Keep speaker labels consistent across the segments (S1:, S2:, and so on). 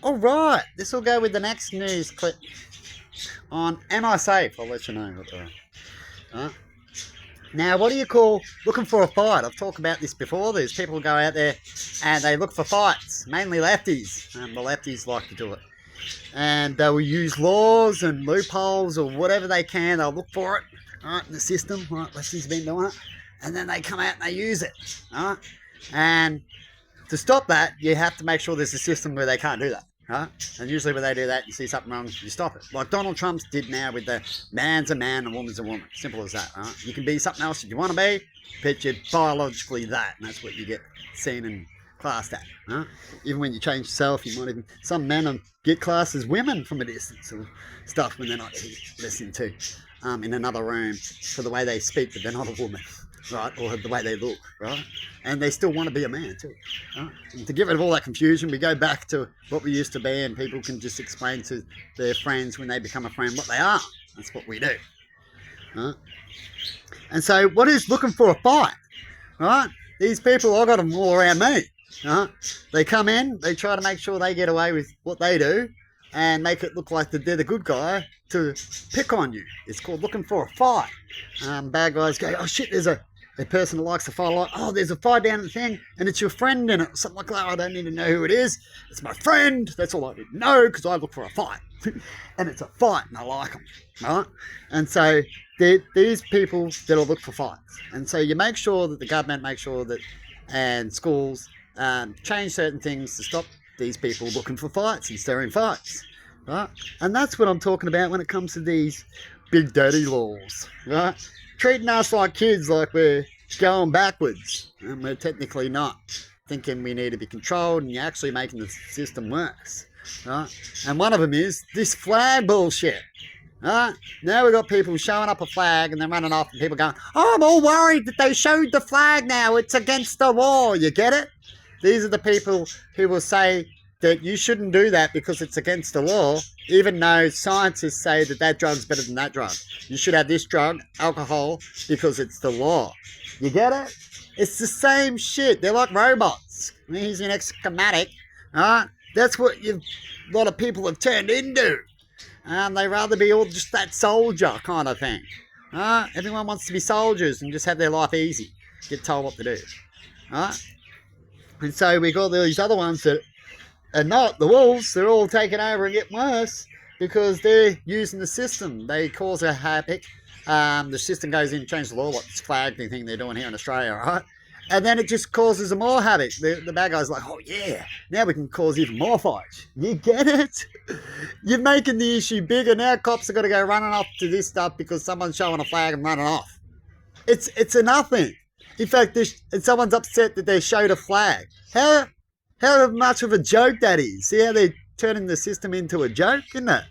S1: Alright, this will go with the next news clip on Am I Safe? I'll let you know. Right. Now, what do you call looking for a fight? I've talked about this before. There's people who go out there and they look for fights, mainly lefties. The lefties like to do it. And they will use laws and loopholes or whatever they can. They'll look for it, right, in the system. Right, lefties have been doing it. And then they come out and they use it. Right? And to stop that, you have to make sure there's a system where they can't do that. Right? And usually when they do that, you see something wrong, you stop it. Like Donald Trump's did now with the man's a man and woman's a woman. Simple as that. Right? You can be something else if you want to be, but you're biologically that. And that's what you get seen and classed at. Right? Even when you change yourself, you might even... Some men get classed as women from a distance or stuff when they're not listening to in another room for the way they speak, but they're not a woman. Right, or the way they look, right? And they still want to be a man too. Right? And to get rid of all that confusion, we go back to what we used to be, and people can just explain to their friends when they become a friend what they are. That's what we do. Right? And so, what is looking for a fight? Right? These people, I got them all around me. Right? They come in, they try to make sure they get away with what they do, and make it look like they're the good guy to pick on you. It's called looking for a fight. Bad guys go, oh shit, there's a person that likes to fight a lot. Oh, there's a fight down the thing, and it's your friend in it. Something like that. I don't need to know who it is. It's my friend. That's all I need to know because I look for a fight. And it's a fight, and I like them. Right? And so these people that'll look for fights. And so you make sure that the government makes sure that, and schools change certain things to stop these people looking for fights and stirring fights. Right? And that's what I'm talking about when it comes to these big daddy laws. Right? Treating us like kids, like we're going backwards, and we're technically not. Thinking we need to be controlled, and you're actually making the system worse. Right? And one of them is this flag bullshit. Right? Now we've got people showing up a flag and then running off, and people going, oh, I'm all worried that they showed the flag now. It's against the law. You get it? These are the people who will say that you shouldn't do that because it's against the law, even though scientists say that that drug's better than that drug. You should have this drug, alcohol, because it's the law. You get it? It's the same shit. They're like robots. I mean, he's an ex-schematic. Right? That's what a lot of people have turned into. They rather be all just that soldier kind of thing. Everyone wants to be soldiers and just have their life easy. Get told what to do. Right? And so we got these other ones that and not the wolves. They're all taking over and getting worse because they're using the system. They cause a havoc. The system goes in and changes the law, like this flag thing they're doing here in Australia, right? And then it just causes them more havoc. The bad guy's like, oh yeah, now we can cause even more fights. You get it? You're making the issue bigger. Now cops are going to go running off to this stuff because someone's showing a flag and running off. It's a nothing. In fact, someone's upset that they showed a flag. How much of a joke that is. See how they're turning the system into a joke, isn't it?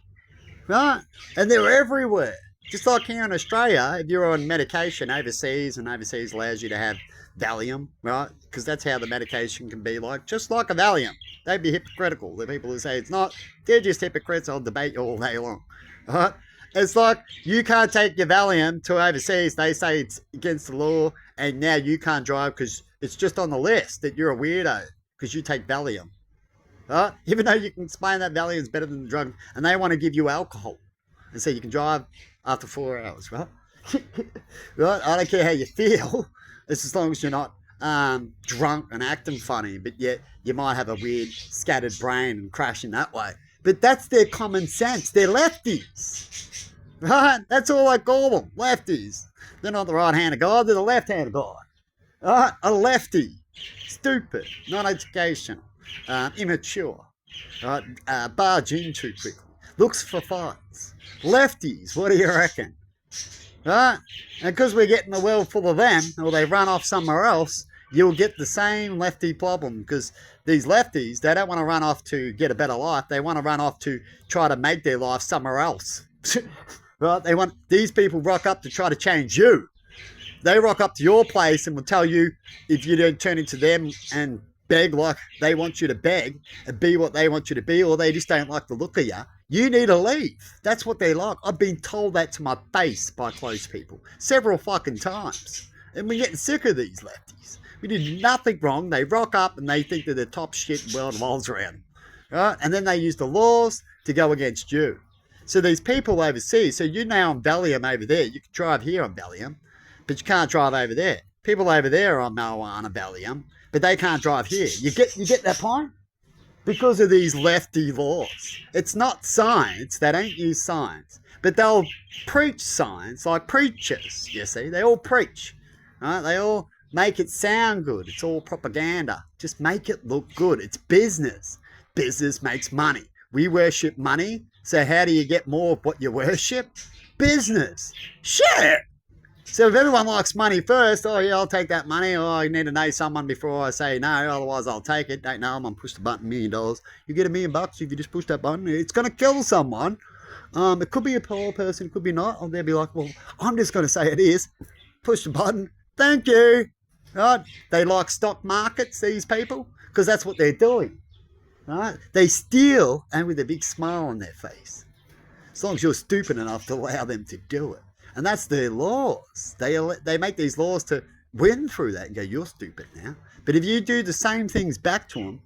S1: Right? And they're everywhere. Just like here in Australia, if you're on medication overseas, and overseas allows you to have Valium, right? Because that's how the medication can be like, just like a Valium. They'd be hypocritical. The people who say it's not, they're just hypocrites. I'll debate you all day long. Right? It's like you can't take your Valium to overseas. They say it's against the law, and now you can't drive because it's just on the list that you're a weirdo because you take Valium. Right? Even though you can explain that Valium is better than the drug, and they want to give you alcohol and say you can drive after 4 hours, right? Right? I don't care how you feel. It's as long as you're not drunk and acting funny, but yet you might have a weird scattered brain and crash in that way. But that's their common sense. They're lefties. Right? That's all I call them. Lefties. They're not the right hand of God, they're the left hand of God. Right? A lefty. Stupid. Not educational. Immature. Right? Barge in too quickly. Looks for fights. Lefties. What do you reckon? Right? And because we're getting the world full of them, or they run off somewhere else, you'll get the same lefty problem. Because these lefties, they don't want to run off to get a better life. They want to run off to try to make their life somewhere else. Right? They want these people rock up to try to change you. They rock up to your place and will tell you if you don't turn into them and beg like they want you to beg and be what they want you to be, or they just don't like the look of you, you need to leave. That's what they like. I've been told that to my face by close people several fucking times. And we're getting sick of these lefties. We did nothing wrong. They rock up and they think they're the top shit in the world revolves around them. right? And then they use the laws to go against you. So these people overseas, so you're now on Valium over there. You can drive here on Valium, but you can't drive over there. People over there are on marijuana Valium, but they can't drive here. You get that point? Because of these lefty laws. It's not science. They don't use science. But they'll preach science like preachers, you see. They all preach. Right? They all make it sound good. It's all propaganda. Just make it look good. It's business. Business makes money. We worship money. So how do you get more of what you worship? Business. Shit. So if everyone likes money first, oh yeah, I'll take that money. Oh, I need to know someone before I say no, otherwise I'll take it. Don't know, I'm gonna push the button, $1 million. You get $1 million if you just push that button. It's gonna kill someone. It could be a poor person, it could be not. Or they'll be like, well, I'm just gonna say it is. Push the button. Thank you. Right? They like stock markets, these people, because that's what they're doing. Right? They steal, and with a big smile on their face. As long as you're stupid enough to allow them to do it. And that's their laws. They make these laws to win through that and go, you're stupid now. But if you do the same things back to them,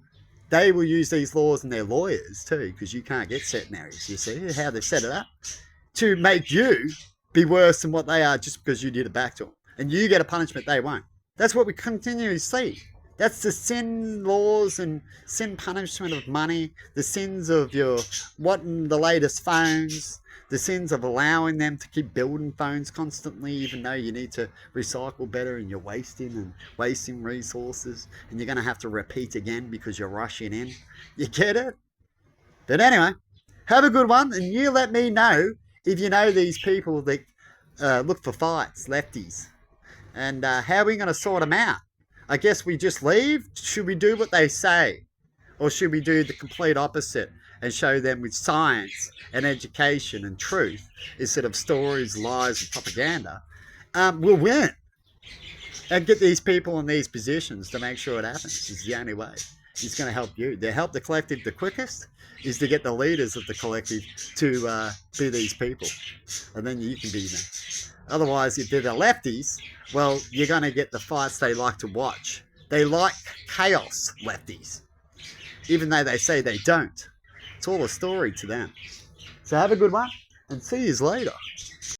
S1: they will use these laws and their lawyers too, because you can't get centenaries, you see, how they've set it up, to make you be worse than what they are just because you did it back to them. And you get a punishment they won't. That's what we continually see. That's the sin laws and sin punishment of money, the sins of your wanting the latest phones, the sins of allowing them to keep building phones constantly, even though you need to recycle better and you're wasting resources, and you're going to have to repeat again because you're rushing in. You get it? But anyway, have a good one, and you let me know if you know these people that look for fights, lefties, and how are we going to sort them out? I guess we just leave? Should we do what they say? Or should we do the complete opposite and show them with science and education and truth instead of stories, lies, and propaganda? We'll win. And get these people in these positions to make sure it happens. It's the only way. It's going to help you. To help the collective the quickest is to get the leaders of the collective to be these people. And then you can be them. Otherwise, if they're the lefties, well, you're going to get the fights they like to watch. They like chaos, lefties. Even though they say they don't. It's all a story to them. So have a good one, and see you later.